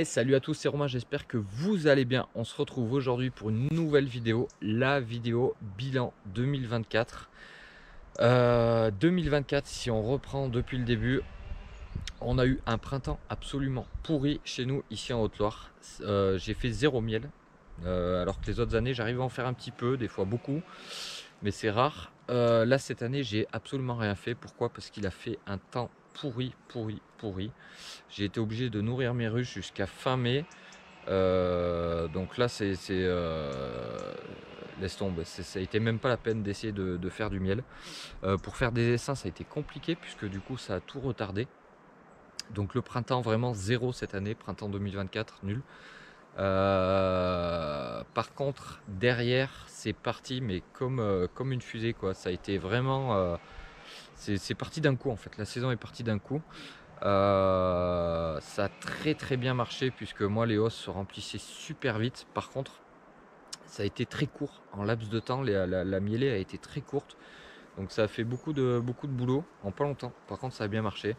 Salut à tous, c'est Romain, j'espère que vous allez bien. On se retrouve aujourd'hui pour une nouvelle vidéo, la vidéo bilan 2024. 2024, si on reprend depuis le début, on a eu un printemps absolument pourri chez nous ici en Haute-Loire. J'ai fait 0 miel, alors que les autres années j'arrive à en faire un petit peu, des fois beaucoup, mais c'est rare. Là cette année j'ai absolument rien fait. Pourquoi? Parce qu'il a fait un temps pourri. J'ai été obligé de nourrir mes ruches jusqu'à fin mai. Donc là laisse tomber, ça a été même pas la peine d'essayer de faire du miel. Pour faire des essaims ça a été compliqué puisque du coup ça a tout retardé. Donc le printemps vraiment zéro cette année, printemps 2024 nul. Par contre derrière c'est parti mais comme une fusée quoi. Ça a été vraiment c'est parti d'un coup en fait, la saison est partie d'un coup. Ça a très bien marché puisque moi les hausses se remplissaient super vite. Par contre ça a été très court en laps de temps, la mielée a été très courte, donc ça a fait beaucoup de boulot en pas longtemps. Par contre ça a bien marché.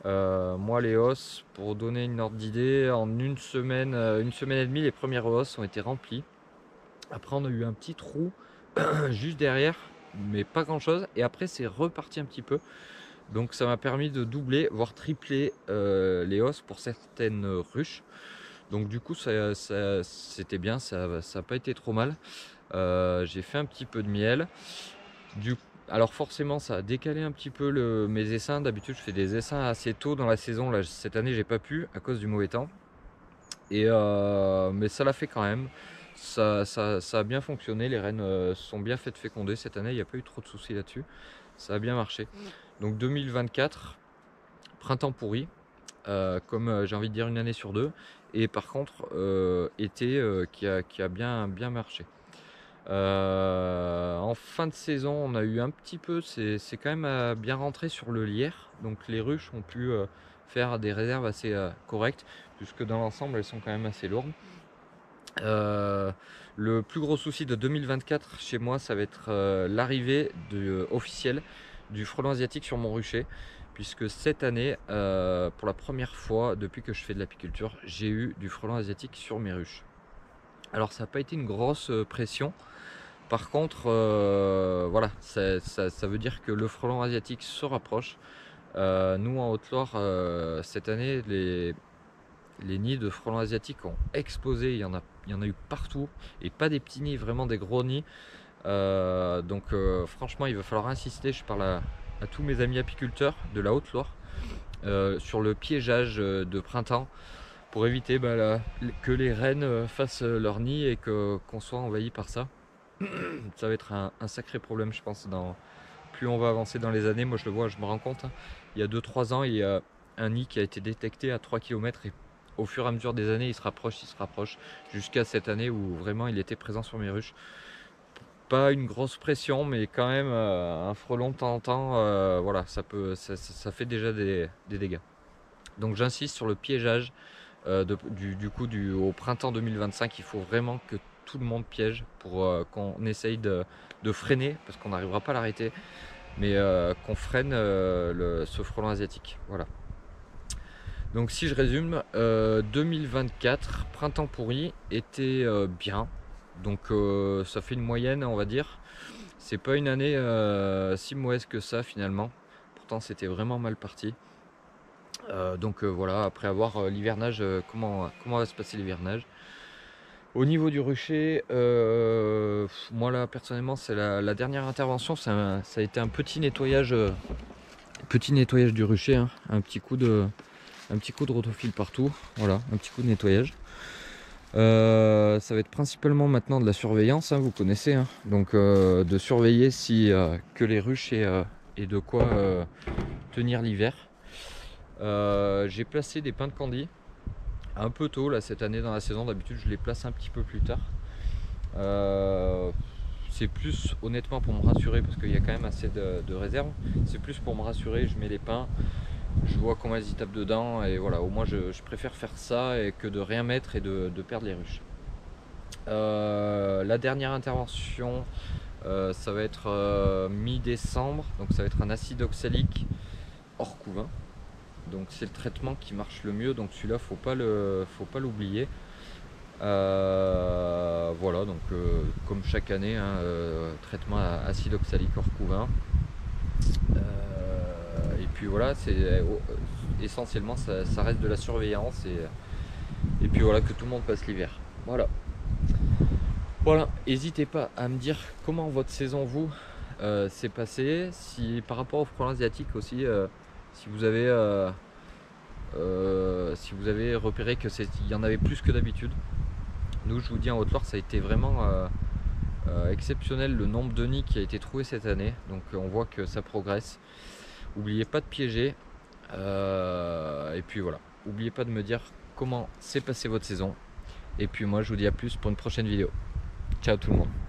Moi les hausses, pour donner une ordre d'idée, en une semaine et demie les premières hausses ont été remplies. Après on a eu un petit trou juste derrière mais pas grand chose, et après c'est reparti un petit peu. Donc ça m'a permis de doubler, voire tripler les hausses pour certaines ruches. Donc du coup c'était bien, ça n'a pas été trop mal. J'ai fait un petit peu de miel. Alors forcément ça a décalé un petit peu mes essaims. D'habitude je fais des essaims assez tôt dans la saison. Là cette année j'ai pas pu à cause du mauvais temps. Mais ça l'a fait quand même. Ça a bien fonctionné, les rennes sont bien faites féconder cette année, il n'y a pas eu trop de soucis là-dessus. Ça a bien marché. Donc 2024, printemps pourri, comme j'ai envie de dire une année sur deux. Et par contre, été qui a bien marché. En fin de saison, on a eu un petit peu, c'est quand même bien rentré sur le lierre. Donc les ruches ont pu faire des réserves assez correctes, puisque dans l'ensemble, elles sont quand même assez lourdes. Le plus gros souci de 2024 chez moi, ça va être l'arrivée officielle du frelon asiatique sur mon rucher, puisque cette année, pour la première fois depuis que je fais de l'apiculture, j'ai eu du frelon asiatique sur mes ruches. Alors ça n'a pas été une grosse pression. Par contre, voilà, ça veut dire que le frelon asiatique se rapproche. Nous en Haute-Loire, cette année, les nids de frelons asiatiques ont explosé. Il y en a eu partout, et pas des petits nids, vraiment des gros nids. Donc franchement il va falloir insister. Je parle à tous mes amis apiculteurs de la Haute-Loire sur le piégeage de printemps, pour éviter que les rennes fassent leur nid et qu'on soit envahi par ça. Ça va être un sacré problème, je pense, plus on va avancer dans les années. Moi je le vois, je me rends compte, hein. Il y a 2-3 ans, il y a un nid qui a été détecté à 3 km, et au fur et à mesure des années il se rapproche, jusqu'à cette année où vraiment il était présent sur mes ruches. Pas une grosse pression, mais quand même un frelon de temps en temps, voilà, ça fait déjà des dégâts. Donc j'insiste sur le piégeage au printemps 2025. Il faut vraiment que tout le monde piège pour qu'on essaye de freiner, parce qu'on n'arrivera pas à l'arrêter, mais qu'on freine ce frelon asiatique. Voilà. Donc si je résume, 2024, printemps pourri, été bien. Donc ça fait une moyenne, on va dire. C'est pas une année si mauvaise que ça finalement. Pourtant c'était vraiment mal parti. Donc voilà, après avoir l'hivernage, comment va se passer l'hivernage. Au niveau du rucher, moi là personnellement c'est la dernière intervention, ça a été un petit nettoyage du rucher, hein. Un petit coup de rotophile partout, voilà, un petit coup de nettoyage. Ça va être principalement maintenant de la surveillance, hein, vous connaissez, hein. Donc de surveiller si que les ruches aient de quoi tenir l'hiver. J'ai placé des pains de candy un peu tôt là cette année dans la saison. D'habitude je les place un petit peu plus tard. C'est plus honnêtement pour me rassurer, parce qu'il y a quand même assez de réserves. C'est plus pour me rassurer, je mets les pains, je vois comment elles y tapent dedans, et voilà, au moins je préfère faire ça et que de rien mettre et de perdre les ruches. La dernière intervention, ça va être mi-décembre, donc ça va être un acide oxalique hors couvain. Donc c'est le traitement qui marche le mieux, donc celui-là faut pas l'oublier. Voilà, donc comme chaque année, hein, traitement à acide oxalique hors couvain. Et puis voilà, c'est essentiellement ça reste de la surveillance et puis voilà, que tout le monde passe l'hiver. Voilà, n'hésitez pas à me dire comment votre saison vous s'est passée, si par rapport au frelon asiatique aussi, si vous avez repéré que il y en avait plus que d'habitude. Nous, je vous dis, en Haute-Loire, ça a été vraiment exceptionnel le nombre de nids qui a été trouvé cette année. Donc on voit que ça progresse. N'oubliez pas de piéger. Et puis voilà, n'oubliez pas de me dire comment s'est passée votre saison. Et puis moi, je vous dis à plus pour une prochaine vidéo. Ciao tout le monde.